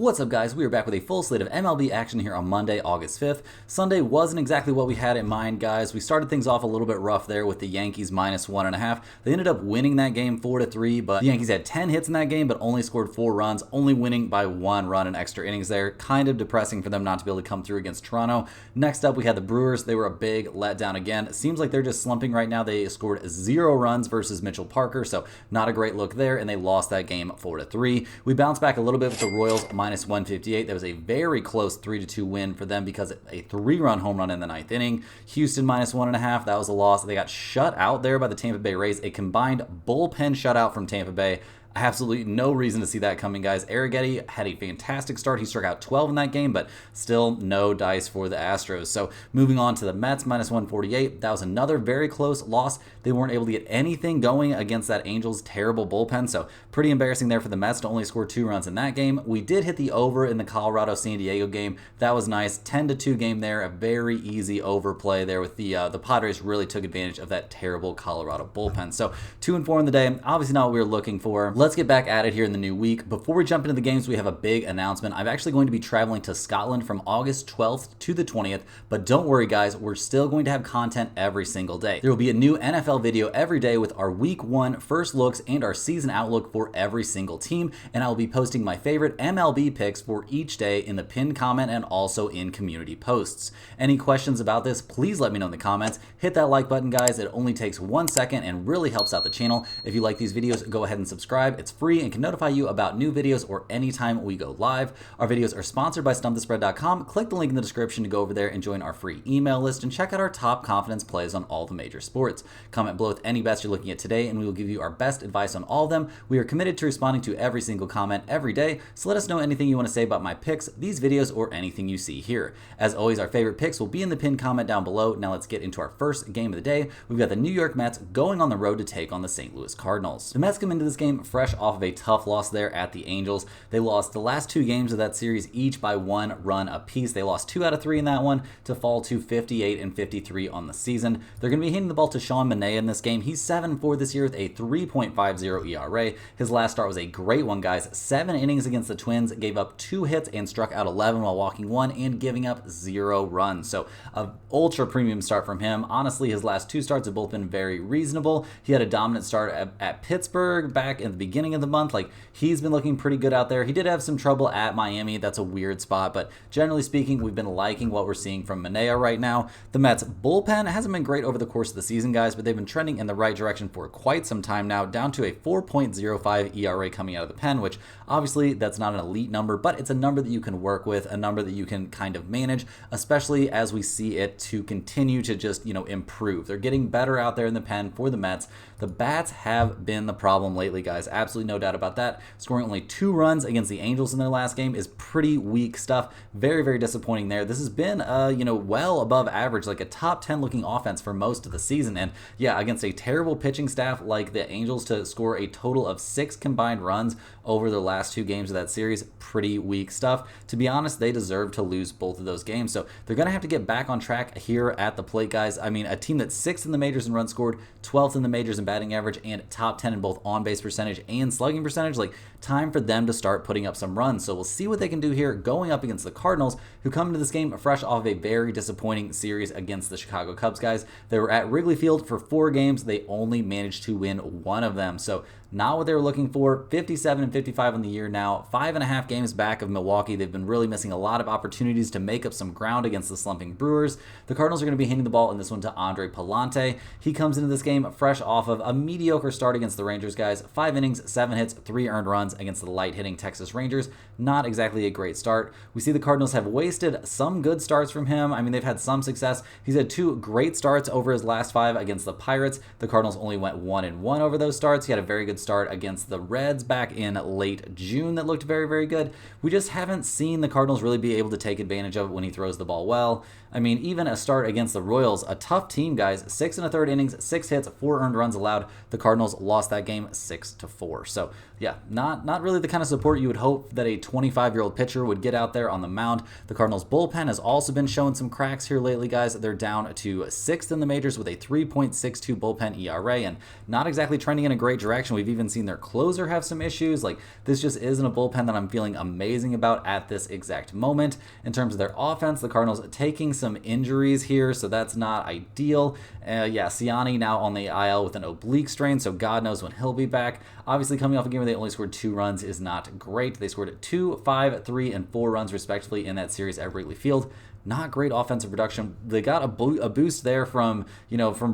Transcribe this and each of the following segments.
What's up, guys? We are back with a full slate of MLB action here on Monday, August 5th. Sunday wasn't exactly what we had in mind, guys. We started things off a little bit rough there with the Yankees minus 1.5. They ended up winning that game 4-3, but the Yankees had 10 hits in that game, but only scored 4 runs, only winning by 1 run in extra innings there. Kind of depressing for them not to be able to come through against Toronto. Next up, we had the Brewers. They were a big letdown again. It seems like they're just slumping right now. They scored 0 runs versus Mitchell Parker, so not a great look there, and they lost that game 4-3. We bounced back a little bit with the Royals minus 158. That was a very close 3-2 win for them because a 3-run home run in the 9th inning. Houston minus 1.5. That was a loss. They got shut out there by the Tampa Bay Rays. A combined bullpen shutout from Tampa Bay. Absolutely no reason to see that coming, guys. Arrighetti had a fantastic start. He struck out 12 in that game, but still no dice for the Astros. So moving on to the Mets, minus 148. That was another very close loss. They weren't able to get anything going against that Angels' terrible bullpen, so pretty embarrassing there for the Mets to only score 2 runs in that game. We did hit the over in the Colorado-San Diego game. That was nice. 10-2 game there. A very easy overplay there with the Padres really took advantage of that terrible Colorado bullpen. So 2-4 in the day. Obviously not what we were looking for. Let's get back at it here in the new week. Before we jump into the games, we have a big announcement. I'm actually going to be traveling to Scotland from August 12th to the 20th, but don't worry, guys, we're still going to have content every single day. There will be a new NFL video every day with our week 1 first looks and our season outlook for every single team, and I will be posting my favorite MLB picks for each day in the pinned comment and also in community posts. Any questions about this, please let me know in the comments. Hit that like button, guys. It only takes 1 second and really helps out the channel. If you like these videos, go ahead and subscribe. It's free and can notify you about new videos or anytime we go live. Our videos are sponsored by StumpTheSpread.com. Click the link in the description to go over there and join our free email list and check out our top confidence plays on all the major sports. Comment below with any bets you're looking at today and we will give you our best advice on all of them. We are committed to responding to every single comment every day, so let us know anything you want to say about my picks, these videos, or anything you see here. As always, our favorite picks will be in the pinned comment down below. Now let's get into our first game of the day. We've got the New York Mets going on the road to take on the St. Louis Cardinals. The Mets come into this game fresh off of a tough loss there at the Angels. They lost the last 2 games of that series each by 1 run apiece. They lost 2 out of 3 in that one to fall to 58 and 53 on the season. They're going to be hitting the ball to Sean Manaea in this game. He's 7-4 this year with a 3.50 ERA. His last start was a great one, guys. 7 innings against the Twins, gave up 2 hits and struck out 11 while walking 1 and giving up 0 runs. So an ultra premium start from him. Honestly, his last 2 starts have both been very reasonable. He had a dominant start at Pittsburgh back in the beginning of the month. Like, he's been looking pretty good out there. He did have some trouble at Miami. That's a weird spot, but generally speaking, we've been liking what we're seeing from Manaea right now. The Mets bullpen hasn't been great over the course of the season, guys, but they've been trending in the right direction for quite some time now, down to a 4.05 ERA coming out of the pen, which obviously that's not an elite number, but it's a number that you can work with, a number that you can kind of manage, especially as we see it to continue to just, improve. They're getting better out there in the pen for the Mets. The bats have been the problem lately, guys. Absolutely no doubt about that. Scoring only 2 runs against the Angels in their last game is pretty weak stuff. Very, very disappointing there. This has been, well above average, like a top 10 looking offense for most of the season. And yeah, against a terrible pitching staff like the Angels to score a total of 6 combined runs over the last 2 games of that series, pretty weak stuff. To be honest, they deserve to lose both of those games. So they're going to have to get back on track here at the plate, guys. I mean, a team that's 6th in the majors in runs scored, 12th in the majors in batting average, and top 10 in both on-base percentage and slugging percentage. Like, time for them to start putting up some runs. So we'll see what they can do here going up against the Cardinals, who come into this game fresh off of a very disappointing series against the Chicago Cubs, guys. They were at Wrigley Field for 4 games. They only managed to win 1 of them. So not what they were looking for. 57 and 55 on the year now. 5.5 games back of Milwaukee. They've been really missing a lot of opportunities to make up some ground against the slumping Brewers. The Cardinals are going to be handing the ball in this one to Andre Palante. He comes into this game fresh off of a mediocre start against the Rangers, guys. 5 innings, 7 hits, 3 earned runs against the light-hitting Texas Rangers. Not exactly a great start. We see the Cardinals have wasted some good starts from him. I mean, they've had some success. He's had 2 great starts over his last 5 against the Pirates. The Cardinals only went 1-1 over those starts. He had a very good start against the Reds back in late June that looked very, very good. We just haven't seen the Cardinals really be able to take advantage of it when he throws the ball well. I mean, even a start against the Royals, a tough team, guys. 6 1/3 innings, 6 hits, 4 earned runs allowed. The Cardinals lost that game 6-4. So yeah, not really the kind of support you would hope that a 25-year-old pitcher would get out there on the mound. The Cardinals bullpen has also been showing some cracks here lately, guys. They're down to 6th in the majors with a 3.62 bullpen ERA and not exactly trending in a great direction. We've even seen their closer have some issues. Like, this just isn't a bullpen that I'm feeling amazing about at this exact moment. In terms of their offense, the Cardinals taking some injuries here, so that's not ideal. Yeah, Siani now on the IL with an oblique strain, so God knows when he'll be back. Obviously, coming off a game where they only scored 2 runs is not great. They scored 2, 5, 3, and 4 runs respectively in that series at Wrigley Field. Not great offensive production. They got a boost there from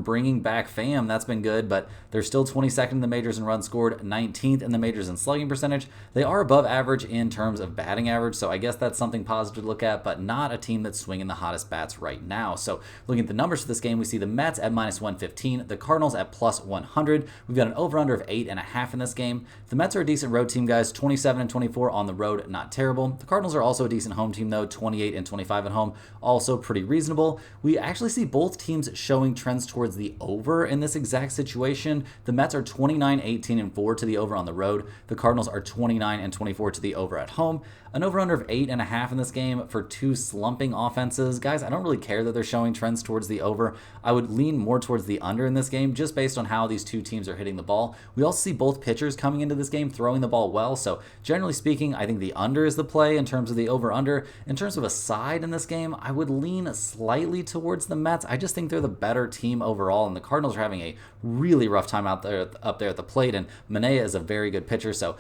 bringing back Pham. That's been good, but they're still 22nd in the majors in runs scored, 19th in the majors in slugging percentage. They are above average in terms of batting average, so I guess that's something positive to look at, but not a team that's swinging the hottest bats right now. So looking at the numbers for this game, we see the Mets at -115, the Cardinals at +100. We've got an over-under of 8.5 in this game. The Mets are a decent road team, guys, 27 and 24 on the road, not terrible. The Cardinals are also a decent home team, though, 28 and 25 at home. Also pretty reasonable. We actually see both teams showing trends towards the over in this exact situation. The Mets are 29, 18, and 4 to the over on the road. The Cardinals are 29 and 24 to the over at home. An over-under of 8.5 in this game for 2 slumping offenses. Guys, I don't really care that they're showing trends towards the over. I would lean more towards the under in this game just based on how these two teams are hitting the ball. We also see both pitchers coming into this game throwing the ball well, so generally speaking, I think the under is the play in terms of the over-under. In terms of a side in this game, I would lean slightly towards the Mets. I just think they're the better team overall, and the Cardinals are having a really rough time up there at the plate, and Manaea is a very good pitcher, so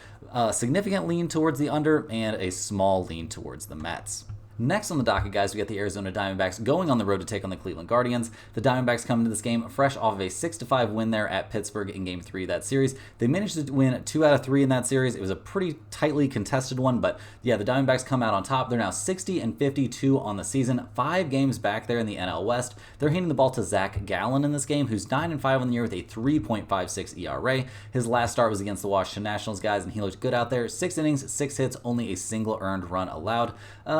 significant lean towards the under and a small lean towards the Mets. Next on the docket, guys, we got the Arizona Diamondbacks going on the road to take on the Cleveland Guardians. The Diamondbacks come into this game fresh off of a 6-5 win there at Pittsburgh in Game 3 of that series. They managed to win 2 out of 3 in that series. It was a pretty tightly contested one, but yeah, the Diamondbacks come out on top. They're now 60 and 52 on the season, 5 games back there in the NL West. They're handing the ball to Zach Gallen in this game, who's 9 and 5 on the year with a 3.56 ERA. His last start was against the Washington Nationals, guys, and he looked good out there. 6 innings, 6 hits, only a single earned run allowed.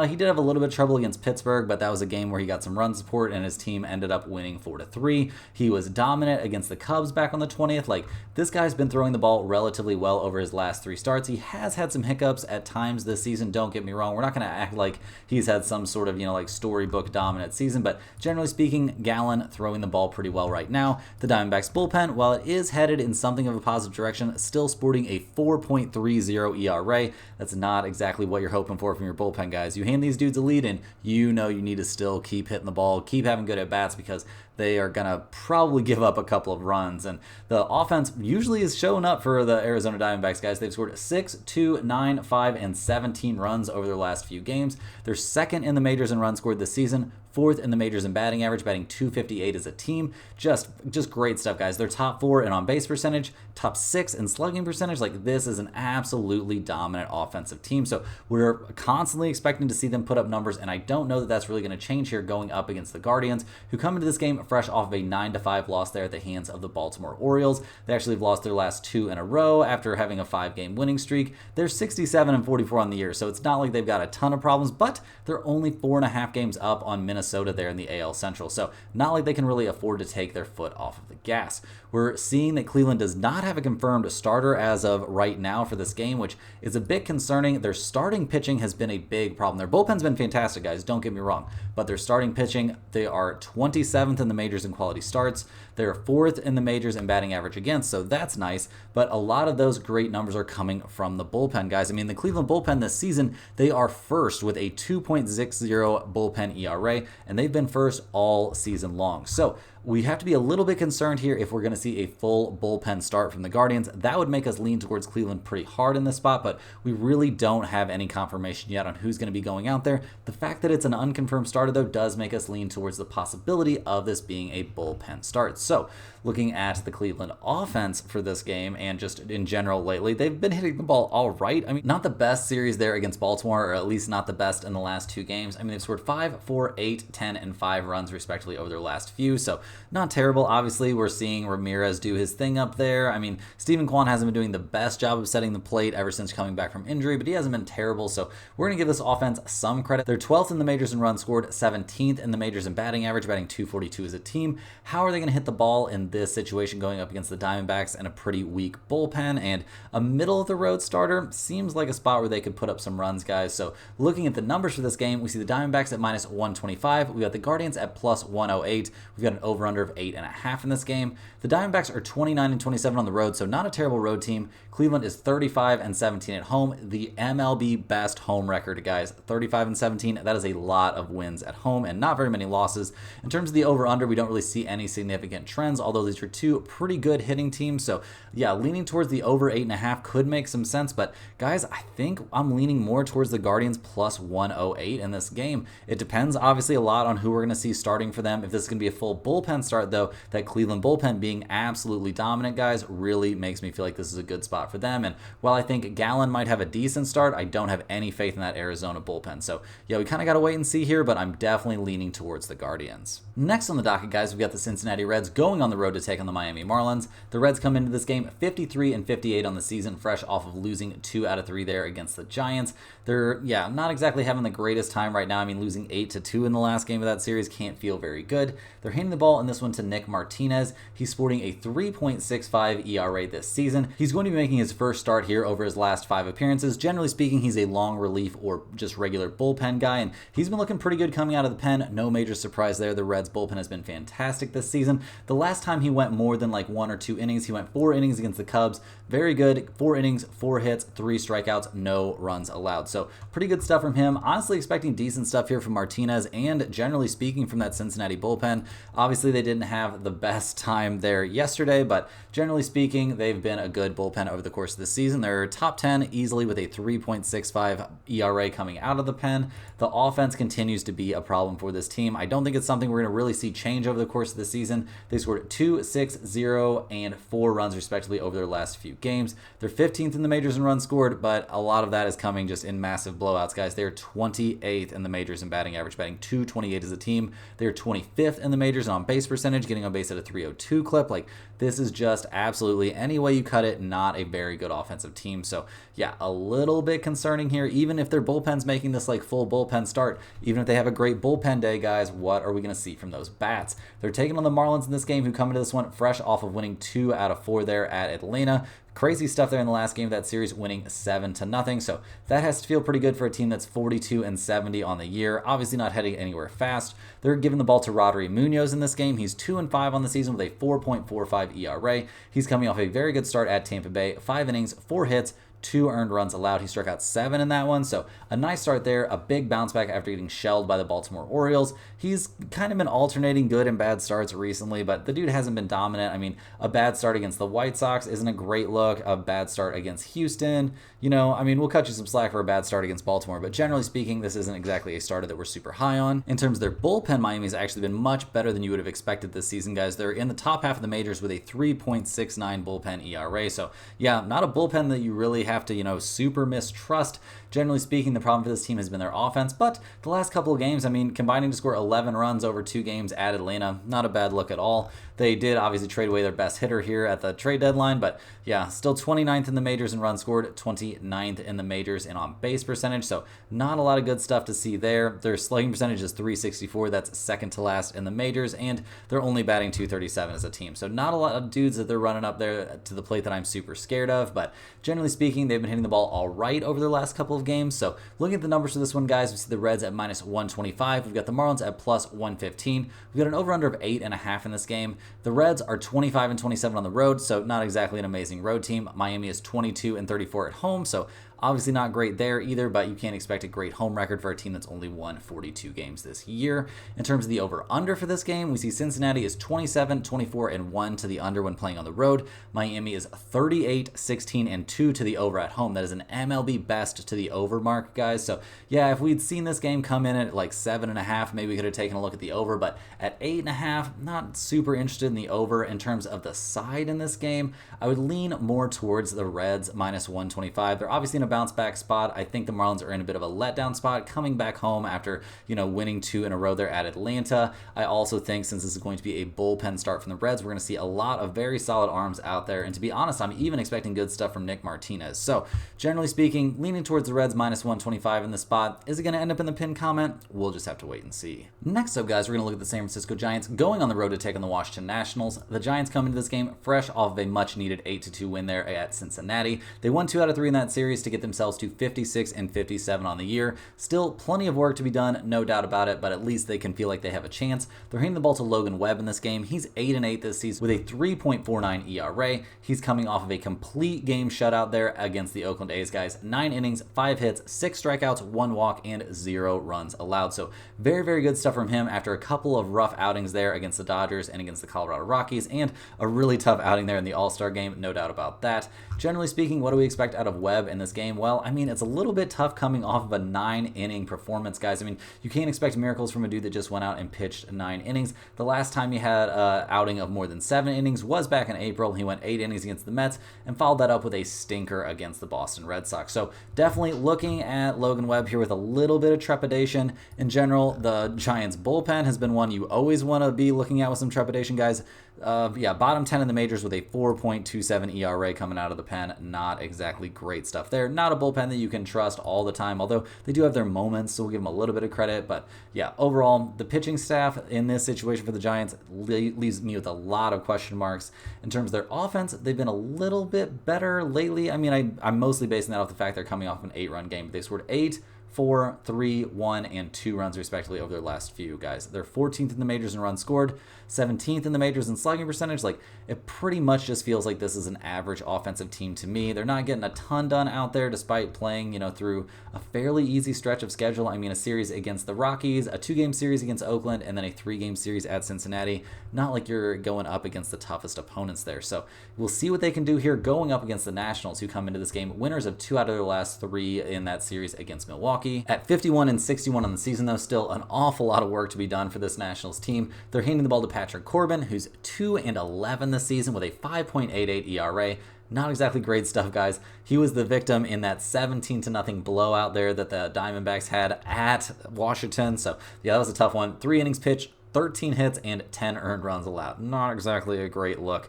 He did have a little bit of trouble against Pittsburgh, but that was a game where he got some run support and his team ended up winning 4-3. He was dominant against the Cubs back on the 20th. Like, this guy's been throwing the ball relatively well over his last 3 starts. He has had some hiccups at times this season, don't get me wrong. We're not going to act like he's had some sort of, like storybook dominant season, but generally speaking, Gallen throwing the ball pretty well right now. The Diamondbacks bullpen, while it is headed in something of a positive direction, still sporting a 4.30 ERA. That's not exactly what you're hoping for from your bullpen, guys. You hand these dudes a lead and you know you need to still keep hitting the ball, keep having good at-bats, because they are going to probably give up a couple of runs. And the offense usually is showing up for the Arizona Diamondbacks, guys. They've scored 6, 2, 9, 5, and 17 runs over their last few games. They're second in the majors in runs scored this season, 4th in the majors in batting average, batting .258 as a team. Just great stuff, guys. They're top 4 in on-base percentage, top 6 in slugging percentage. Like, this is an absolutely dominant offensive team. So we're constantly expecting to see them put up numbers, and I don't know that that's really going to change here going up against the Guardians, who come into this game fresh off of a 9-5 loss there at the hands of the Baltimore Orioles. They actually have lost their last 2 in a row after having a 5-game winning streak. They're 67 and 44 on the year, so it's not like they've got a ton of problems, but they're only 4.5 games up on Minnesota there in the AL Central, so not like they can really afford to take their foot off of the gas. We're seeing that Cleveland does not have a confirmed starter as of right now for this game, which is a bit concerning. Their starting pitching has been a big problem. Their bullpen's been fantastic, guys, don't get me wrong, but their starting pitching, they are 27th in the majors in quality starts. They're 4th in the majors in batting average against, so that's nice, but a lot of those great numbers are coming from the bullpen, guys. I mean, the Cleveland bullpen this season, they are first with a 2.60 bullpen ERA, and they've been first all season long. So we have to be a little bit concerned here if we're going to see a full bullpen start from the Guardians. That would make us lean towards Cleveland pretty hard in this spot, but we really don't have any confirmation yet on who's going to be going out there. The fact that it's an unconfirmed starter, though, does make us lean towards the possibility of this being a bullpen start. So looking at the Cleveland offense for this game and just in general lately, they've been hitting the ball all right. I mean, not the best series there against Baltimore, or at least not the best in the last 2 games. I mean, they've scored 5, 4, 8, 10, and 5 runs respectively over their last few, so not terrible. Obviously, we're seeing Ramirez do his thing up there. I mean, Steven Kwan hasn't been doing the best job of setting the plate ever since coming back from injury, but he hasn't been terrible, so we're going to give this offense some credit. They're 12th in the majors in runs scored, 17th in the majors in batting average, batting .242 as a team. How are they going to hit the ball in this situation going up against the Diamondbacks and a pretty weak bullpen and a middle-of-the-road starter? Seems like a spot where they could put up some runs, guys. So looking at the numbers for this game, we see the Diamondbacks at -125. We got the Guardians at +108. We've got an over over-under of 8.5 in this game. The Diamondbacks are 29-27 on the road, so not a terrible road team. Cleveland is 35-17 at home. The MLB best home record, guys. 35-17. That is a lot of wins at home and not very many losses. In terms of the over-under, we don't really see any significant trends, although these are two pretty good hitting teams. So yeah, leaning towards the over 8.5 could make some sense. But guys, I think I'm leaning more towards the Guardians plus 108 in this game. It depends obviously a lot on who we're going to see starting for them. If this is going to be a full bullpen start, though, that Cleveland bullpen being absolutely dominant, guys, really makes me feel like this is a good spot for them. And while I think Gallen might have a decent start, I don't have any faith in that Arizona bullpen. So yeah, we kind of got to wait and see here, but I'm definitely leaning towards the Guardians. Next on the docket, guys, we've got the Cincinnati Reds going on the road to take on the Miami Marlins. The Reds come into this game 53-58 on the season, fresh off of losing 2 out of 3 there against the Giants. They're, yeah, not exactly having the greatest time right now. I mean, losing 8-2 in the last game of that series can't feel very good. They're handing the ball in this one to Nick Martinez. He's sporting a 3.65 ERA this season. He's going to be making his first start here over his last 5 appearances. Generally speaking, he's a long relief or just regular bullpen guy, and he's been looking pretty good coming out of the pen. No major surprise there. The Reds bullpen has been fantastic this season. The last time he went more than like 1 or 2 innings, he went 4 innings against the Cubs. Very good. 4 innings, 4 hits, 3 strikeouts, no runs allowed. So pretty good stuff from him. Honestly expecting decent stuff here from Martinez and generally speaking from that Cincinnati bullpen. Obviously they didn't have the best time there yesterday, but generally speaking, they've been a good bullpen over the course of the season. They're top 10 easily with a 3.65 ERA coming out of the pen. The offense continues to be a problem for this team. I don't think it's something we're going to really see change over the course of the season. They scored 2, 6, 0, and 4 runs respectively over their last few games. They're 15th in the majors in runs scored, but a lot of that is coming just in massive blowouts, guys. They're 28th in the majors in batting average, batting .228 as a team. They're 25th in the majors in on base percentage, getting on base at a .302 clip. Like, this is just absolutely, any way you cut it, not a very good offensive team. So yeah, a little bit concerning here. Even if their bullpen's making this like full bullpen start, even if they have a great bullpen day, guys, what are we going to see from those bats? They're taking on the Marlins in this game, who come into this one fresh off of winning 2 out of 4 there at Atlanta. Crazy stuff there in the last game of that series, winning 7-0. So that has to feel pretty good for a team that's 42-70 on the year. Obviously not heading anywhere fast. They're giving the ball to Rodri Munoz in this game. He's 2-5 on the season with a 4.45 ERA. He's coming off a very good start at Tampa Bay. 5 innings, 4 hits, 2 earned runs allowed. He struck out 7 in that one, so a nice start there. A big bounce back after getting shelled by the Baltimore Orioles. He's kind of been alternating good and bad starts recently, but the dude hasn't been dominant. I mean, a bad start against the White Sox isn't a great look. A bad start against Houston, you know, I mean, we'll cut you some slack for a bad start against Baltimore, but generally speaking, this isn't exactly a starter that we're super high on. In terms of their bullpen, Miami's actually been much better than you would have expected this season, guys. They're in the top half of the majors with a 3.69 bullpen ERA, so yeah, not a bullpen that you really have to, you know, super mistrust. Generally speaking, the problem for this team has been their offense, but the last couple of games, I mean, combining to score 11 runs over 2 games at Atlanta, not a bad look at all. They did obviously trade away their best hitter here at the trade deadline, but yeah, still 29th in the majors in runs scored, 29th in the majors in on base percentage, so not a lot of good stuff to see there. Their slugging percentage is .364, that's second to last in the majors, and they're only batting .237 as a team, so not a lot of dudes that they're running up there to the plate that I'm super scared of, but generally speaking, they've been hitting the ball all right over their last couple of games. So looking at the numbers for this one, guys, we see the Reds at -125. We've got the Marlins at +115. We've got an over-under of 8.5 in this game. The Reds are 25-27 on the road, so not exactly an amazing road team. Miami is 22-34 at home, so obviously not great there either, but you can't expect a great home record for a team that's only won 42 games this year. In terms of the over-under for this game, we see Cincinnati is 27-24-1 to the under when playing on the road. Miami is 38-16-2 to the over at home. That is an MLB best to the over mark, guys. So yeah, if we'd seen this game come in at like 7.5, maybe we could have taken a look at the over, but at 8.5, not super interested in the over. In terms of the side in this game, I would lean more towards the Reds -125. They're obviously in a bounce back spot. I think the Marlins are in a bit of a letdown spot coming back home after, you know, winning 2 in a row there at Atlanta. I also think since this is going to be a bullpen start from the Reds, we're going to see a lot of very solid arms out there. And to be honest, I'm even expecting good stuff from Nick Martinez. So generally speaking, leaning towards the Reds -125 in this spot. Is it going to end up in the pin comment? We'll just have to wait and see. Next up, guys, we're going to look at the San Francisco Giants going on the road to take on the Washington Nationals. The Giants come into this game fresh off of a much needed 8-2 win there at Cincinnati. They won 2 out of 3 in that series to get get themselves to 56 and 57 on the year. Still plenty of work to be done, no doubt about it, but at least they can feel like they have a chance. They're handing the ball to Logan Webb in this game. He's 8-8 this season with a 3.49 ERA. He's coming off of a complete game shutout there against the Oakland A's, guys. 9 innings, 5 hits, 6 strikeouts, 1 walk, and 0 runs allowed. So very, very good stuff from him after a couple of rough outings there against the Dodgers and against the Colorado Rockies, and a really tough outing there in the All-Star game, no doubt about that. Generally speaking, what do we expect out of Webb in this game? Well, I mean, it's a little bit tough coming off of a 9-inning performance, guys. I mean, you can't expect miracles from a dude that just went out and pitched 9 innings. The last time he had an outing of more than 7 innings was back in April. He went 8 innings against the Mets and followed that up with a stinker against the Boston Red Sox. So definitely looking at Logan Webb here with a little bit of trepidation. In general, the Giants bullpen has been one you always want to be looking at with some trepidation, guys. Bottom 10 in the majors with a 4.27 ERA coming out of the pen. Not exactly great stuff there. Not a bullpen that you can trust all the time, although they do have their moments, so we'll give them a little bit of credit. But yeah, overall, the pitching staff in this situation for the Giants leaves me with a lot of question marks. In terms of their offense, they've been a little bit better lately. I mean, I'm mostly basing that off the fact they're coming off an 8-run game. They scored 8, 4, 3, 1, and 2 runs respectively over their last few, guys. They're 14th in the majors in runs scored, 17th in the majors in slugging percentage. Like, it pretty much just feels like this is an average offensive team to me. They're not getting a ton done out there despite playing, through a fairly easy stretch of schedule. I mean, a series against the Rockies, a 2-game series against Oakland, and then a 3-game series at Cincinnati. Not like you're going up against the toughest opponents there. So we'll see what they can do here going up against the Nationals, who come into this game winners of 2 out of their last 3 in that series against Milwaukee. At 51 and 61 on the season, though, still an awful lot of work to be done for this Nationals team. They're handing the ball to Patrick Corbin, who's 2-11 this season with a 5.88 ERA. Not exactly great stuff, guys. He was the victim in that 17-0 blowout there that the Diamondbacks had at Washington. So yeah, that was a tough one. 3 innings pitched, 13 hits, and 10 earned runs allowed. Not exactly a great look.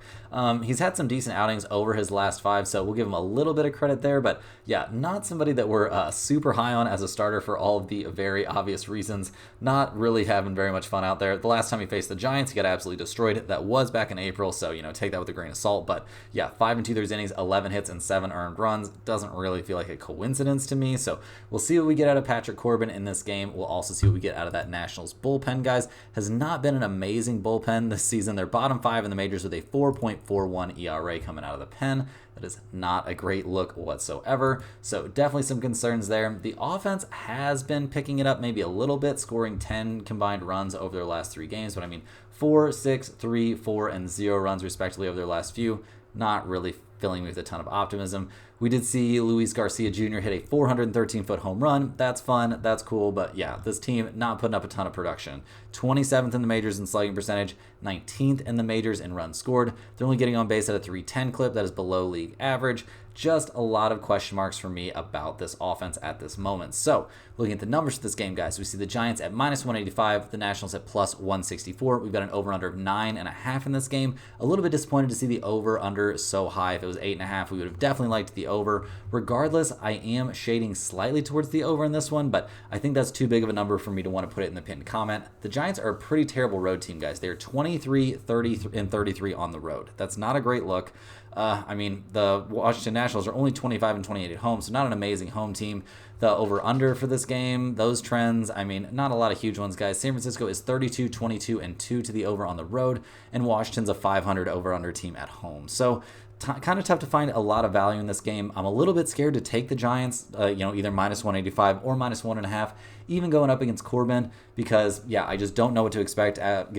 He's had some decent outings over his last 5, so we'll give him a little bit of credit there. But yeah, not somebody that we're super high on as a starter for all of the very obvious reasons. Not really having very much fun out there. The last time he faced the Giants, he got absolutely destroyed. That was back in April, so take that with a grain of salt. But yeah, 5 2/3 innings, 11 hits, and 7 earned runs. Doesn't really feel like a coincidence to me. So we'll see what we get out of Patrick Corbin in this game. We'll also see what we get out of that Nationals bullpen, guys. Has not been an amazing bullpen this season. They're bottom 5 in the majors with a 4.41 ERA coming out of the pen. That is not a great look whatsoever. So definitely some concerns there. The offense has been picking it up maybe a little bit, scoring 10 combined runs over their last 3 games. But I mean, 4, 6, 3, 4, and 0 runs respectively over their last few. Not really filling me with a ton of optimism. We did see Luis Garcia Jr. hit a 413-foot home run. That's fun. That's cool. But yeah, this team not putting up a ton of production. 27th in the majors in slugging percentage, 19th in the majors in runs scored. They're only getting on base at a 310 clip. That is below league average. Just a lot of question marks for me about this offense at this moment. So looking at the numbers for this game, guys, we see the Giants at -185, the Nationals at +164. We've got an over-under of 9.5 in this game. A little bit disappointed to see the over-under so high. If it was 8.5, we would have definitely liked the over. Regardless, I am shading slightly towards the over in this one, but I think that's too big of a number for me to want to put it in the pinned comment. The Giants are a pretty terrible road team, guys. They're 23, 30, and 33 on the road. That's not a great look. I mean, the Washington Nationals are only 25 and 28 at home, so not an amazing home team. The over-under for this game, those trends, I mean, not a lot of huge ones, guys. San Francisco is 32, 22, and 2 to the over on the road, and Washington's a 500 over-under team at home. So kind of tough to find a lot of value in this game. I'm a little bit scared to take the Giants, either -185 or -1.5, even going up against Corbin, because yeah, I just don't know what to expect out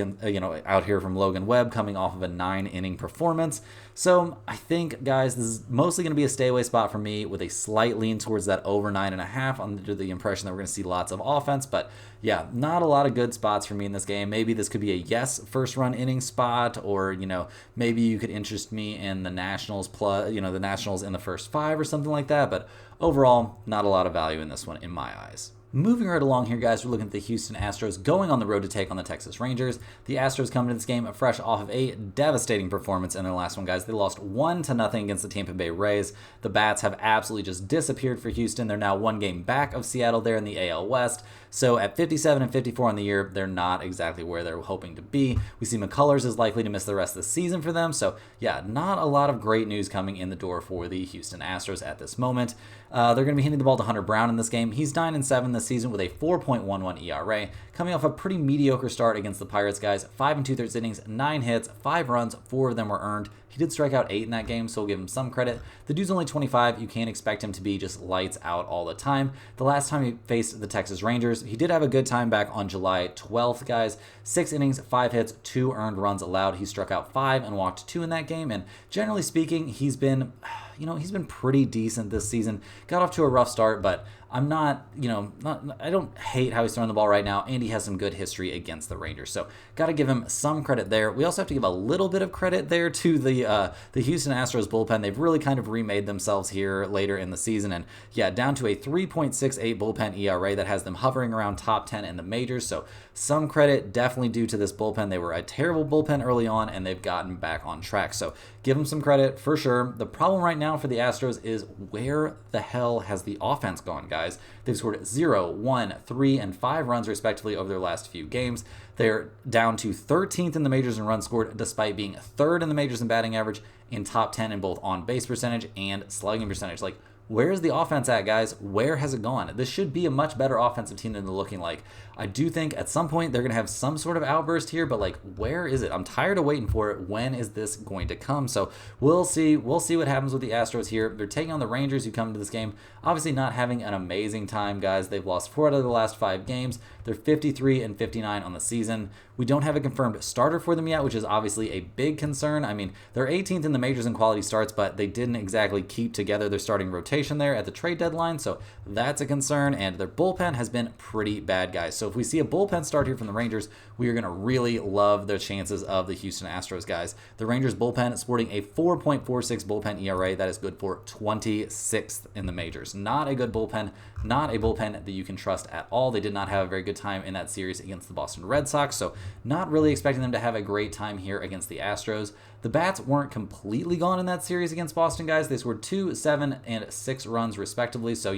here from Logan Webb coming off of a 9-inning performance. So I think, guys, this is mostly going to be a stay away spot for me with a slight lean towards that over 9.5 under the impression that we're going to see lots of offense. But yeah, not a lot of good spots for me in this game. Maybe this could be a yes first run inning spot, or maybe you could interest me in the Nationals plus, the Nationals in the first 5 or something like that. But overall, not a lot of value in this one in my eyes. Moving right along here, guys, we're looking at the Houston Astros going on the road to take on the Texas Rangers. The Astros come into this game fresh off of a devastating performance in their last one, guys. They lost 1-0 against the Tampa Bay Rays. The bats have absolutely just disappeared for Houston. They're now one game back of Seattle there in the AL West. So at 57-54 on the year, they're not exactly where they're hoping to be. We see McCullers is likely to miss the rest of the season for them. So yeah, not a lot of great news coming in the door for the Houston Astros at this moment. They're going to be hitting the ball to Hunter Brown in this game. He's 9-7 this season with a 4.11 ERA, coming off a pretty mediocre start against the Pirates, guys. 5 2/3 innings, 9 hits, 5 runs, 4 of them were earned. He did strike out 8 in that game, so we'll give him some credit. The dude's only 25. You can't expect him to be just lights out all the time. The last time he faced the Texas Rangers, he did have a good time back on July 12th, guys. 6 innings, 5 hits, 2 earned runs allowed. He struck out 5 and walked 2 in that game, and generally speaking, he's been pretty decent this season. Got off to a rough start, but I'm not, I don't hate how he's throwing the ball right now, and he has some good history against the Rangers. So got to give him some credit there. We also have to give a little bit of credit there to the Houston Astros bullpen. They've really kind of remade themselves here later in the season, and yeah, down to a 3.68 bullpen ERA that has them hovering around top 10 in the majors. So some credit definitely due to this bullpen. They were a terrible bullpen early on, and they've gotten back on track. So give them some credit for sure. The problem right now for the Astros is where the hell has the offense gone, guys? They've scored 0, 1, 3, and 5 runs respectively over their last few games. They're down to 13th in the majors in runs scored, despite being 3rd in the majors in batting average and top 10 in both on-base percentage and slugging percentage. Like, where's the offense at, guys? Where has it gone? This should be a much better offensive team than they're looking like. I do think at some point they're going to have some sort of outburst here, but like, where is it? I'm tired of waiting for it. When is this going to come? So we'll see. We'll see what happens with the Astros here. They're taking on the Rangers, who come into this game obviously not having an amazing time, guys. They've lost 4 out of the last 5 games. They're 53-59 on the season. We don't have a confirmed starter for them yet, which is obviously a big concern. I mean, they're 18th in the majors in quality starts, but they didn't exactly keep together their starting rotation there at the trade deadline, so that's a concern, and their bullpen has been pretty bad, guys. So if we see a bullpen start here from the Rangers, we are going to really love the chances of the Houston Astros, guys. The Rangers bullpen is sporting a 4.46 bullpen ERA. That is good for 26th in the majors. Not a good bullpen, not a bullpen that you can trust at all. They did not have a very good time in that series against the Boston Red Sox, so not really expecting them to have a great time here against the Astros. The bats weren't completely gone in that series against Boston, guys. They scored 2, 7, and 6 runs respectively, so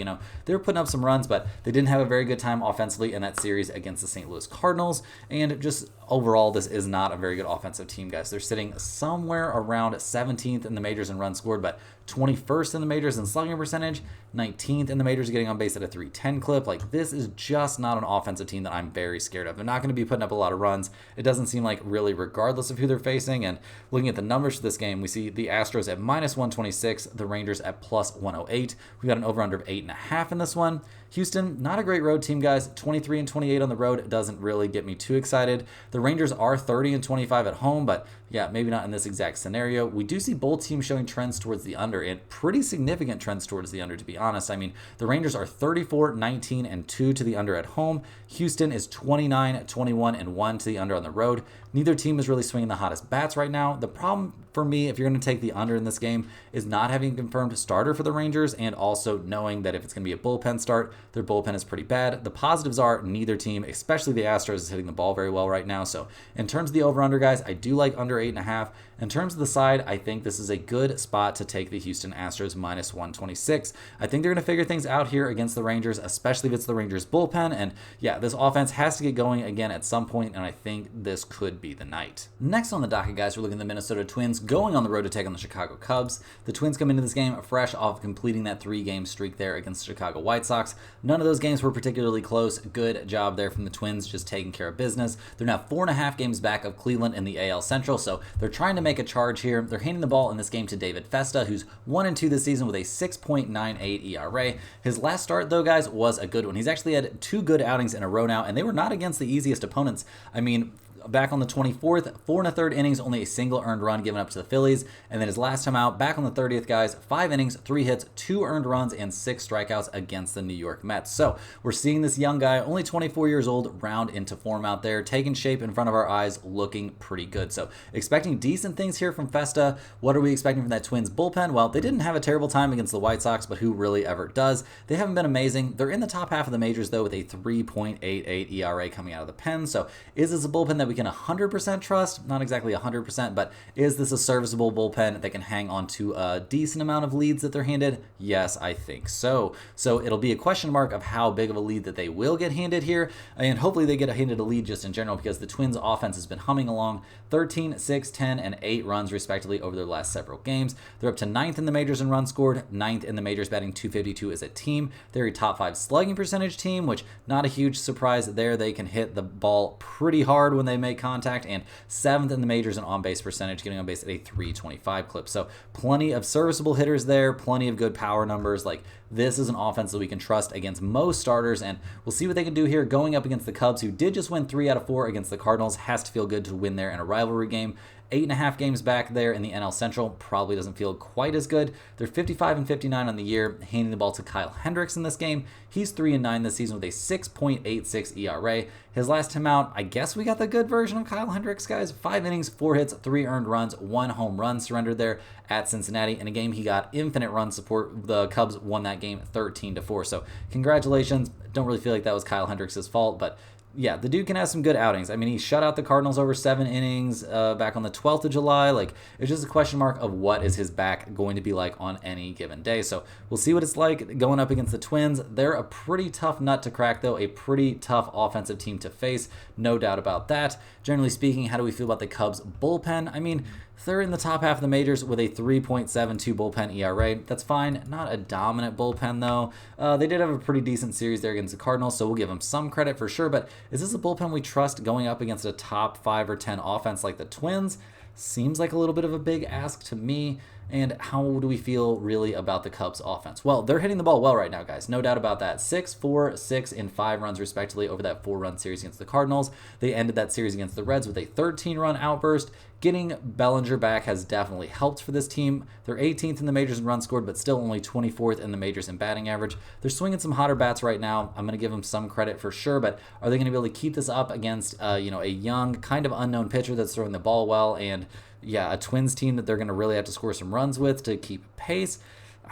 they were putting up some runs, but they didn't have a very good time offensively in that series against the St. Louis Cardinals, and just overall, this is not a very good offensive team, guys. They're sitting somewhere around 17th in the majors in runs scored, but 21st in the majors in slugging percentage, 19th in the majors getting on base at a 310 clip. Like, this is just not an offensive team that I'm very scared of. They're not going to be putting up a lot of runs. It doesn't seem like, really, regardless of who they're facing. And looking at the numbers for this game, we see the Astros at -126, the Rangers at +108. We got an over-under of 8.5 in this one. Houston, not a great road team, guys. 23-28 on the road doesn't really get me too excited. The Rangers are 30-25 at home, but yeah, maybe not in this exact scenario. We do see both teams showing trends towards the under, and pretty significant trends towards the under, to be honest. I mean, the Rangers are 34-19-2 to the under at home. Houston is 29-21-1 to the under on the road. Neither team is really swinging the hottest bats right now. The problem for me, if you're going to take the under in this game, is not having a confirmed starter for the Rangers, and also knowing that if it's going to be a bullpen start, their bullpen is pretty bad. The positives are neither team, especially the Astros, is hitting the ball very well right now. So in terms of the over-under, guys, I do like under 8.5. In terms of the side, I think this is a good spot to take the Houston Astros -126. I think they're going to figure things out here against the Rangers, especially if it's the Rangers bullpen. And yeah, this offense has to get going again at some point, and I think this could be the night. Next on the docket, guys, we're looking at the Minnesota Twins going on the road to take on the Chicago Cubs. The Twins come into this game fresh off completing that 3-game streak there against the Chicago White Sox. None of those games were particularly close. Good job there from the Twins, just taking care of business. They're now 4.5 games back of Cleveland in the AL Central, so they're trying to make a charge here. They're handing the ball in this game to David Festa, who's 1-2 this season with a 6.98 ERA. His last start, though, guys, was a good one. He's actually had 2 good outings in a row now, and they were not against the easiest opponents. I mean, back on the 24th, 4 1/3 innings, only a single earned run given up to the Phillies. And then his last time out, back on the 30th, guys, 5 innings, 3 hits, 2 earned runs, and 6 strikeouts against the New York Mets. So we're seeing this young guy, only 24 years old, round into form out there, taking shape in front of our eyes, looking pretty good. So expecting decent things here from Festa. What are we expecting from that Twins bullpen? Well, they didn't have a terrible time against the White Sox, but who really ever does? They haven't been amazing. They're in the top half of the majors, though, with a 3.88 ERA coming out of the pen. So is this a bullpen that we can 100% trust? Not exactly 100%, but is this a serviceable bullpen that can hang on to a decent amount of leads that they're handed? Yes, I think so. So it'll be a question mark of how big of a lead that they will get handed here, and hopefully they get handed a lead just in general, because the Twins offense has been humming along. 13, 6, 10, and 8 runs respectively over their last several games. They're up to 9th in the majors in runs scored, 9th in the majors, batting .252 as a team. They're a top 5 slugging percentage team, which not a huge surprise there. They can hit the ball pretty hard when they make contact, and 7th in the majors in on-base percentage, getting on base at a .325 clip. So plenty of serviceable hitters there, plenty of good power numbers. Like, this is an offense that we can trust against most starters, and we'll see what they can do here going up against the Cubs, who did just win 3 out of 4 against the Cardinals. Has to feel good to win there in a rivalry game. 8.5 games back there in the NL Central probably doesn't feel quite as good. They're 55 and 59 on the year, handing the ball to Kyle Hendricks in this game. He's 3-9 this season with a 6.86 ERA. His last time out, I guess we got the good version of Kyle Hendricks, guys. 5 innings, 4 hits, 3 earned runs, 1 home run surrendered there at Cincinnati. In a game he got infinite run support. The Cubs won that game 13-4. So congratulations. Don't really feel like that was Kyle Hendricks' fault, but yeah, the dude can have some good outings. I mean, he shut out the Cardinals over 7 innings back on the 12th of July. Like, it's just a question mark of what is his back going to be like on any given day. So we'll see what it's like going up against the Twins. They're a pretty tough nut to crack, though. A pretty tough offensive team to face. No doubt about that. Generally speaking, how do we feel about the Cubs bullpen? I mean, they're in the top half of the majors with a 3.72 bullpen ERA. That's fine. Not a dominant bullpen, though. They did have a pretty decent series there against the Cardinals, so we'll give them some credit for sure. But is this a bullpen we trust going up against a top 5 or 10 offense like the Twins? Seems like a little bit of a big ask to me. And how do we feel really about the Cubs offense? Well, they're hitting the ball well right now, guys. No doubt about that. 6, 4, 6, and 5 runs respectively over that 4-run series against the Cardinals. They ended that series against the Reds with a 13-run outburst. Getting Bellinger back has definitely helped for this team. They're 18th in the majors in runs scored, but still only 24th in the majors in batting average. They're swinging some hotter bats right now. I'm going to give them some credit for sure, but are they going to be able to keep this up against a young, kind of unknown pitcher that's throwing the ball well, and yeah, a Twins team that they're going to really have to score some runs with to keep pace?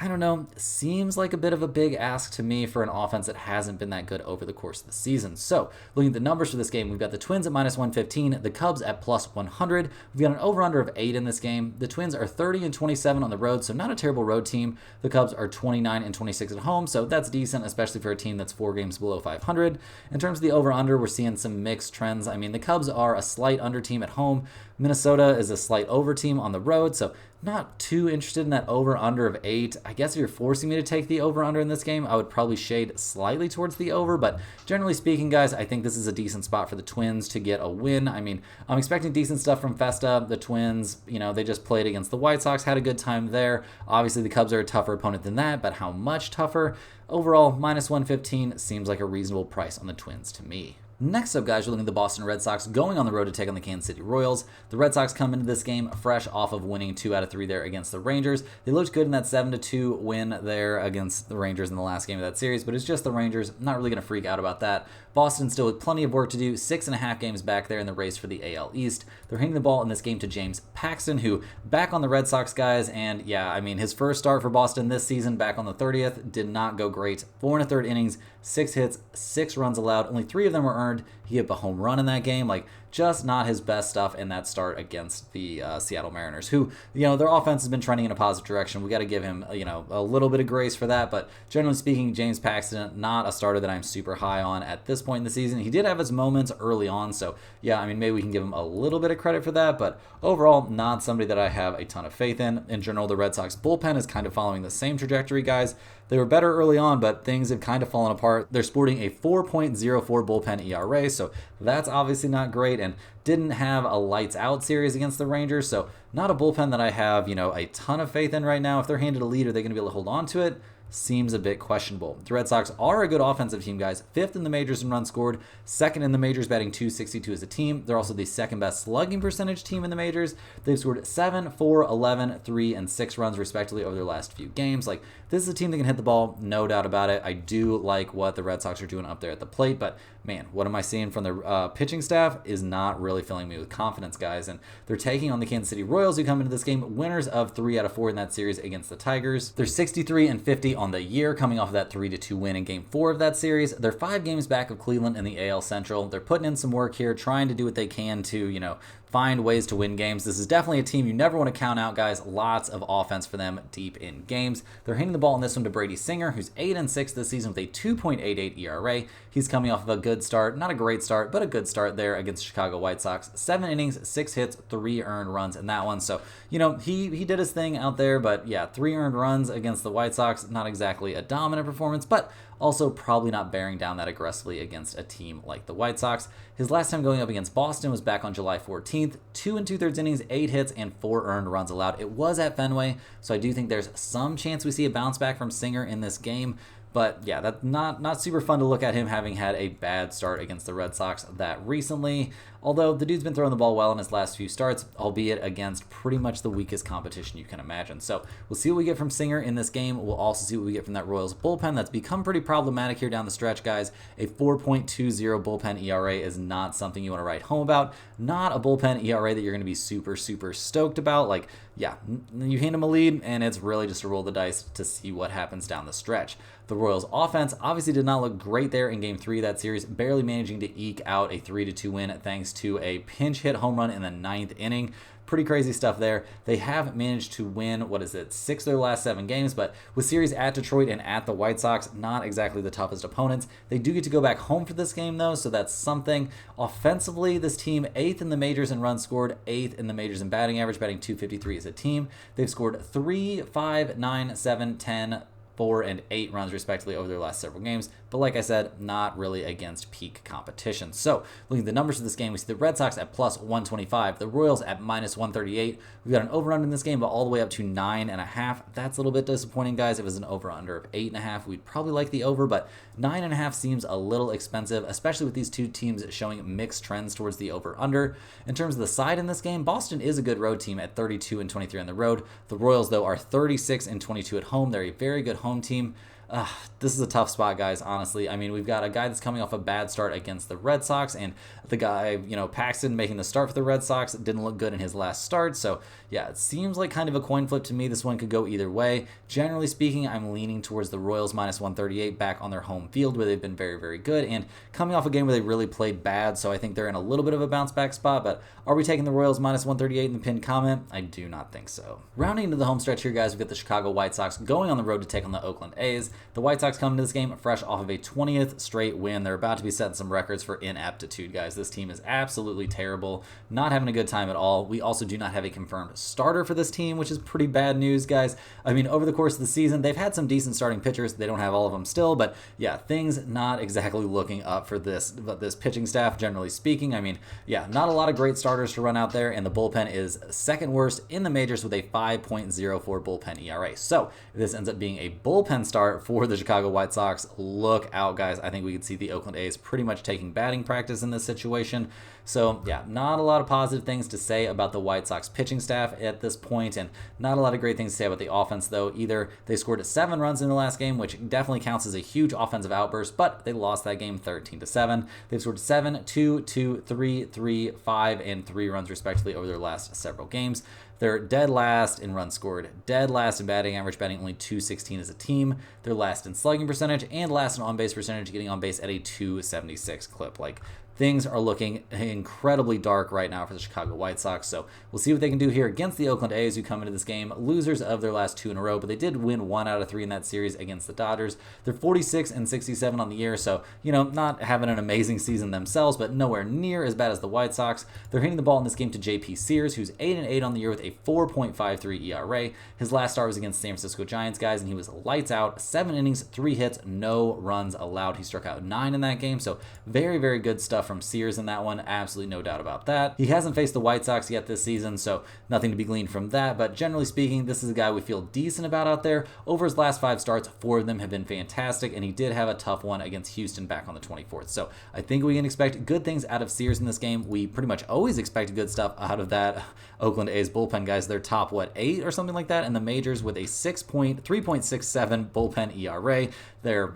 I don't know. Seems like a bit of a big ask to me for an offense that hasn't been that good over the course of the season. So, looking at the numbers for this game, we've got the Twins at -115, the Cubs at +100. We've got an over-under of 8 in this game. The Twins are 30 and 27 on the road, so not a terrible road team. The Cubs are 29 and 26 at home, so that's decent, especially for a team that's 4 games below 500. In terms of the over-under, we're seeing some mixed trends. I mean, the Cubs are a slight under team at home. Minnesota is a slight over team on the road, so not too interested in that over-under of 8. I guess if you're forcing me to take the over-under in this game, I would probably shade slightly towards the over, but generally speaking, guys, I think this is a decent spot for the Twins to get a win. I mean, I'm expecting decent stuff from Festa. The Twins, they just played against the White Sox, had a good time there. Obviously, the Cubs are a tougher opponent than that, but how much tougher? Overall, -115 seems like a reasonable price on the Twins to me. Next up, guys, we're looking at the Boston Red Sox going on the road to take on the Kansas City Royals. The Red Sox come into this game fresh off of winning 2 out of 3 there against the Rangers. They looked good in that 7-2 win there against the Rangers in the last game of that series, but it's just the Rangers. Not really going to freak out about that. Boston still with plenty of work to do. 6.5 games back there in the race for the AL East. They're hitting the ball in this game to James Paxton, who back on the Red Sox, guys, and yeah, I mean, his first start for Boston this season back on the 30th did not go great. 4 1/3 innings, 6 hits, 6 runs allowed. Only 3 of them were earned. He hit a home run in that game. Like, just not his best stuff in that start against the Seattle Mariners, who, their offense has been trending in a positive direction. We got to give him, a little bit of grace for that. But generally speaking, James Paxton, not a starter that I'm super high on at this point in the season. He did have his moments early on. So, yeah, I mean, maybe we can give him a little bit of credit for that. But overall, not somebody that I have a ton of faith in. In general, the Red Sox bullpen is kind of following the same trajectory, guys. They were better early on, but things have kind of fallen apart. They're sporting a 4.04 bullpen ERA, so that's obviously not great, and didn't have a lights-out series against the Rangers, so not a bullpen that I have, a ton of faith in right now. If they're handed a lead, are they going to be able to hold on to it? seems a bit questionable. The Red Sox are a good offensive team, guys. 5th in the majors in runs scored, 2nd in the majors, batting .262 as a team. They're also the 2nd best slugging percentage team in the majors. They've scored 7, 4, 11, 3, and 6 runs respectively over their last few games. Like, this is a team that can hit the ball, no doubt about it. I do like what the Red Sox are doing up there at the plate, but man, what am I seeing from the pitching staff is not really filling me with confidence, guys. And they're taking on the Kansas City Royals, who come into this game winners of 3 out of 4 in that series against the Tigers. They're 63 and 50 on the year, coming off of that 3-2 win in Game 4 of that series. They're 5 games back of Cleveland in the AL Central. They're putting in some work here, trying to do what they can to, find ways to win games. This is definitely a team you never want to count out, guys. Lots of offense for them deep in games. They're handing the ball in this one to Brady Singer, who's 8-6 this season with a 2.88 ERA. He's coming off of a good start, not a great start, but a good start there against the Chicago White Sox. 7 innings, 6 hits, 3 earned runs in that one. So, he did his thing out there, but yeah, 3 earned runs against the White Sox, not exactly a dominant performance, but also probably not bearing down that aggressively against a team like the White Sox. His last time going up against Boston was back on July 14th. 2 2/3 innings, 8 hits, and 4 earned runs allowed. It was at Fenway, so I do think there's some chance we see a bounce back from Singer in this game. But yeah, that's not super fun to look at him having had a bad start against the Red Sox that recently. Although the dude's been throwing the ball well in his last few starts, albeit against pretty much the weakest competition you can imagine. So we'll see what we get from Singer in this game. We'll also see what we get from that Royals bullpen that's become pretty problematic here down the stretch, guys. A 4.20 bullpen ERA is not something you want to write home about. Not a bullpen ERA that you're going to be super, super stoked about. Like, yeah, you hand him a lead, and it's really just to roll the dice to see what happens down the stretch. The Royals offense obviously did not look great there in Game 3 of that series, barely managing to eke out a 3-2 win thanks to a pinch hit home run in the 9th inning. Pretty crazy stuff there. They have managed to win, 6 of their last 7 games, but with series at Detroit and at the White Sox, not exactly the toughest opponents. They do get to go back home for this game, though, so that's something. Offensively, this team 8th in the majors in runs scored, 8th in the majors in batting average, batting .253 as a team. They've scored 3, 5, 9, 7, 10, 4, and 8 runs respectively over their last several games. But like I said, not really against peak competition. So looking at the numbers of this game, we see the Red Sox at plus 125, the Royals at minus 138. We've got an over-under in this game, but all the way up to 9.5. That's a little bit disappointing, guys. If it was an over-under of 8.5, we'd probably like the over, but 9.5 seems a little expensive, especially with these two teams showing mixed trends towards the over-under. In terms of the side in this game, Boston is a good road team at 32-23 on the road. The Royals, though, are 36-22 at home. They're a very good home team. This is a tough spot, guys, honestly. I mean, we've got a guy that's coming off a bad start against the Red Sox, and the guy, Paxton making the start for the Red Sox didn't look good in his last start. So, yeah, it seems like kind of a coin flip to me. This one could go either way. Generally speaking, I'm leaning towards the Royals minus 138 back on their home field where they've been very, very good, and coming off a game where they really played bad, so I think they're in a little bit of a bounce back spot. But are we taking the Royals minus 138 in the pinned comment? I do not think so. Rounding into the home stretch here, guys, we've got the Chicago White Sox going on the road to take on the Oakland A's. The White Sox come into this game fresh off of a 20th straight win. They're about to be setting some records for ineptitude, guys. This team is absolutely terrible, not having a good time at all. We also do not have a confirmed starter for this team, which is pretty bad news, guys. I mean, over the course of the season, they've had some decent starting pitchers. They don't have all of them still, but yeah, things not exactly looking up for this pitching staff, generally speaking. I mean, yeah, not a lot of great starters to run out there, and the bullpen is second worst in the majors with a 5.04 bullpen ERA. So if this ends up being a bullpen start for the Chicago White Sox, look out, guys. I think we could see the Oakland A's pretty much taking batting practice in this situation. So, yeah, not a lot of positive things to say about the White Sox pitching staff at this point, and not a lot of great things to say about the offense, though, either. They scored 7 runs in the last game, which definitely counts as a huge offensive outburst, but they lost that game 13-7. They've scored 7, 2, 2, 3, 3, 5, and 3 runs, respectively, over their last several games. They're dead last in runs scored, dead last in batting average, batting only .216 as a team. They're last in slugging percentage, and last in on-base percentage, getting on base at a .276 clip. Like, things are looking incredibly dark right now for the Chicago White Sox, so we'll see what they can do here against the Oakland A's, who come into this game losers of their last 2 in a row, but they did win 1 out of 3 in that series against the Dodgers. They're 46-67 on the year, so, not having an amazing season themselves, but nowhere near as bad as the White Sox. They're hitting the ball in this game to J.P. Sears, who's 8-8 on the year with a a 4.53 ERA. His last start was against San Francisco Giants, guys, and he was lights out. 7 innings, 3 hits, no runs allowed. He struck out 9 in that game, so very, very good stuff from Sears in that one. Absolutely no doubt about that. He hasn't faced the White Sox yet this season, so nothing to be gleaned from that, but generally speaking, this is a guy we feel decent about out there. Over his last 5 starts, 4 of them have been fantastic, and he did have a tough one against Houston back on the 24th. So I think we can expect good things out of Sears in this game. We pretty much always expect good stuff out of that Oakland A's bullpen, guys. They're top, 8 or something like that in the majors with a 3.67 bullpen ERA. They're,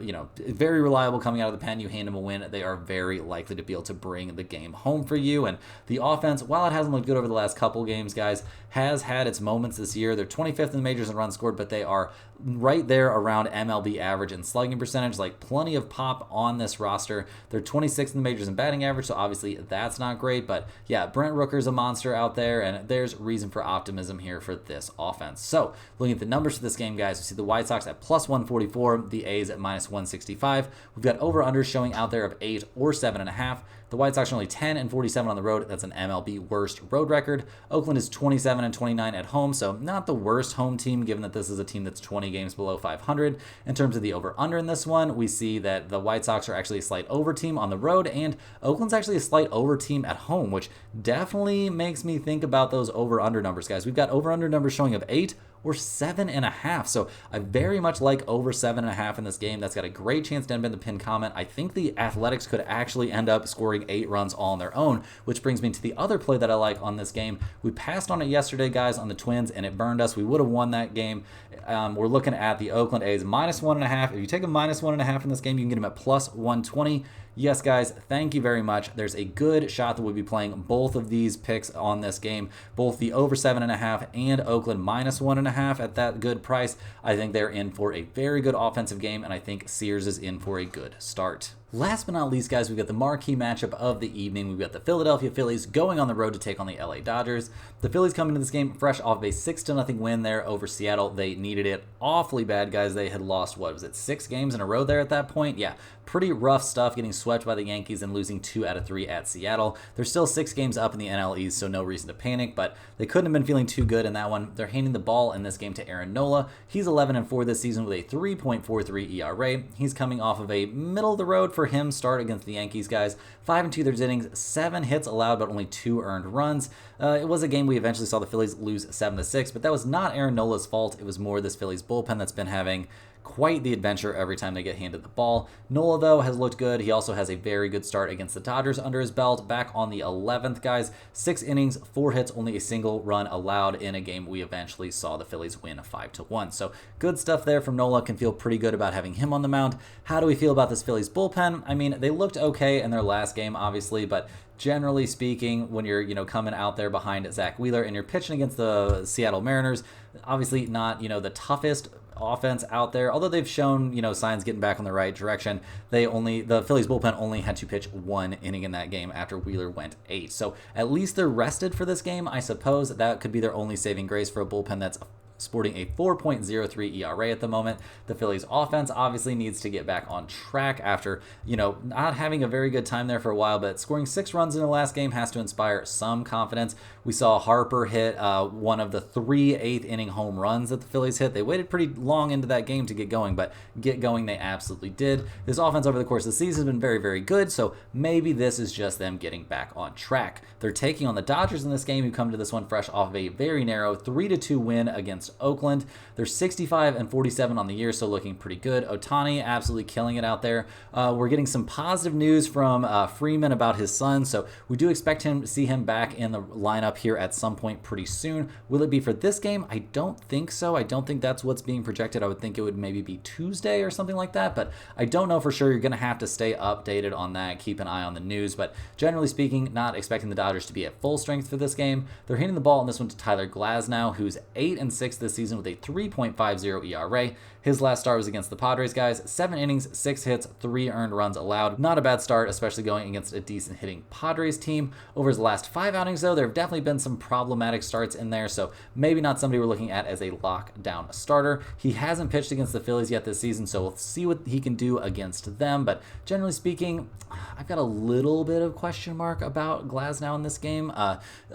very reliable coming out of the pen. You hand them a win, they are very likely to be able to bring the game home for you. And the offense, while it hasn't looked good over the last couple games, guys, has had its moments this year. They're 25th in the majors in runs scored, but they are right there around MLB average in slugging percentage, like plenty of pop on this roster. They're 26th in the majors in batting average, so obviously that's not great. But yeah, Brent Rooker's a monster out there, and there's reason for optimism here for this offense. So looking at the numbers for this game, guys, we see the White Sox at plus 144, the A's at minus 165. We've got over-unders showing out there of 8 or 7.5. The White Sox are only 10 and 47 on the road. That's an MLB worst road record. Oakland is 27 and 29 at home, so not the worst home team, given that this is a team that's 20 games below 500. In terms of the over-under in this one, we see that the White Sox are actually a slight over team on the road, and Oakland's actually a slight over team at home, which definitely makes me think about those over-under numbers, guys. We've got over-under numbers showing of 8 or 7.5. So I very much like over 7.5 in this game. That's got a great chance to end in the pin comment. I think the Athletics could actually end up scoring 8 runs all on their own, which brings me to the other play that I like on this game. We passed on it yesterday, guys, on the Twins, and it burned us. We would have won that game. We're looking at the Oakland A's minus 1.5. If you take a minus 1.5 in this game, you can get them at plus 120. Yes, guys, thank you very much. There's a good shot that we'll be playing both of these picks on this game, both the over 7.5 and Oakland minus 1.5 at that good price. I think they're in for a very good offensive game, and I think Sears is in for a good start. Last but not least, guys, we've got the marquee matchup of the evening. We've got the Philadelphia Phillies going on the road to take on the LA Dodgers. The Phillies coming into this game fresh off of a 6-0 win there over Seattle. They needed it awfully bad, guys. They had lost, 6 games in a row there at that point? Yeah, pretty rough stuff, getting swept by the Yankees and losing 2 out of 3 at Seattle. They're still 6 games up in the NL East, so no reason to panic, but they couldn't have been feeling too good in that one. They're handing the ball in this game to Aaron Nola. He's 11-4 this season with a 3.43 ERA. He's coming off of a middle-of-the-road for him start against the Yankees, guys. 5 2/3 innings, 7 hits allowed, but only 2 earned runs. It was a game we eventually saw the Phillies lose 7-6, but that was not Aaron Nola's fault. It was more this Phillies bullpen that's been having quite the adventure every time they get handed the ball. Nola, though, has looked good. He also has a very good start against the Dodgers under his belt back on the 11th, guys. 6 innings, 4 hits, only a single run allowed in a game we eventually saw the Phillies win 5-1. So good stuff there from Nola. Can feel pretty good about having him on the mound. How do we feel about this Phillies bullpen? I mean, they looked okay in their last game, obviously, but generally speaking, when you're coming out there behind Zach Wheeler and you're pitching against the Seattle Mariners, obviously not the toughest offense out there, although they've shown signs getting back on the right direction. The Phillies bullpen only had to pitch 1 inning in that game after Wheeler went 8, so at least they're rested for this game. I suppose that could be their only saving grace for a bullpen that's sporting a 4.03 ERA at the moment. The Phillies offense obviously needs to get back on track after, not having a very good time there for a while, but scoring 6 runs in the last game has to inspire some confidence. We saw Harper hit one of the 3 8th-inning home runs that the Phillies hit. They waited pretty long into that game to get going, but get going they absolutely did. This offense over the course of the season has been very, very good, so maybe this is just them getting back on track. They're taking on the Dodgers in this game, who come to this one fresh off of a very narrow 3-2 win against Oakland. They're 65-47 on the year, so looking pretty good. Ohtani absolutely killing it out there. We're getting some positive news from Freeman about his son, so we do expect to see him back in the lineup here at some point pretty soon. Will it be for this game? I don't think so. I don't think that's what's being projected. I would think it would maybe be Tuesday or something like that, but I don't know for sure. You're going to have to stay updated on that. Keep an eye on the news, but generally speaking, not expecting the Dodgers to be at full strength for this game. They're handing the ball in this one to Tyler Glasnow, who's 8-6 this season with a 3.50 ERA. His last start was against the Padres, guys. 7 innings, 6 hits, 3 earned runs allowed. Not a bad start, especially going against a decent hitting Padres team. Over his last 5 outings, though, there have definitely been some problematic starts in there, so maybe not somebody we're looking at as a lockdown starter. He hasn't pitched against the Phillies yet this season, so we'll see what he can do against them, but generally speaking, I've got a little bit of question mark about Glasnow in this game.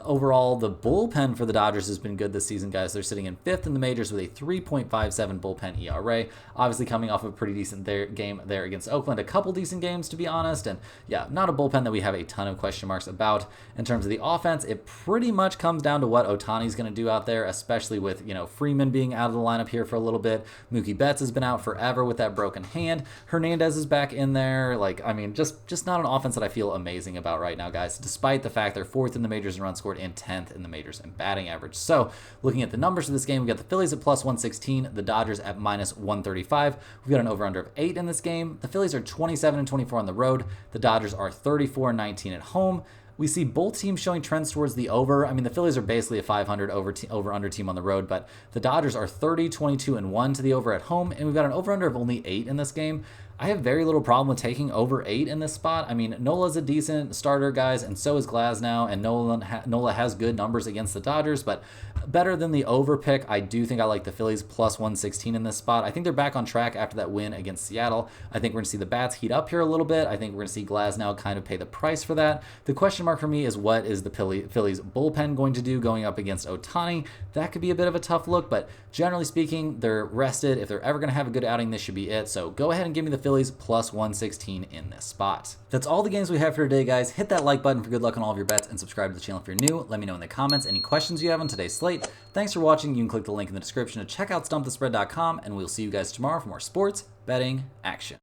Overall, the bullpen for the Dodgers has been good this season, guys. They're sitting in 5th in the majors with a 3.57 bullpen ERA. Obviously coming off a pretty decent game there against Oakland. A couple decent games, to be honest, and yeah, not a bullpen that we have a ton of question marks about. In terms of the offense, it pretty much comes down to what Ohtani's going to do out there, especially with, Freeman being out of the lineup here for a little bit. Mookie Betts has been out forever with that broken hand. Hernandez is back in there. Just not an offense that I feel amazing about right now, guys, despite the fact they're 4th in the majors in runs scored and 10th in the majors in batting average. So looking at the numbers of this game, we've got the Phillies at plus 116, the Dodgers at minus 135. We've got an over-under of 8 in this game. The Phillies are 27-24 on the road. The Dodgers are 34-19 at home. We see both teams showing trends towards the over. I mean, the Phillies are basically a 500 over-under team on the road, but the Dodgers are 30-22-1 to the over at home, and we've got an over-under of only 8 in this game. I have very little problem with taking over 8 in this spot. I mean, Nola's a decent starter, guys, and so is Glasnow, and Nola has good numbers against the Dodgers, but better than the over pick. I do think I like the Phillies plus 116 in this spot. I think they're back on track after that win against Seattle. I think we're going to see the bats heat up here a little bit. I think we're going to see Glasnow kind of pay the price for that. The question mark for me is, what is the Phillies bullpen going to do going up against Ohtani? That could be a bit of a tough look, but generally speaking, they're rested. If they're ever going to have a good outing, this should be it. So go ahead and give me the Phillies plus 116 in this spot. That's all the games we have for today, guys. Hit that like button for good luck on all of your bets and subscribe to the channel if you're new. Let me know in the comments any questions you have on today's slate. Thanks for watching. You can click the link in the description to check out stumpthespread.com, and we'll see you guys tomorrow for more sports betting action.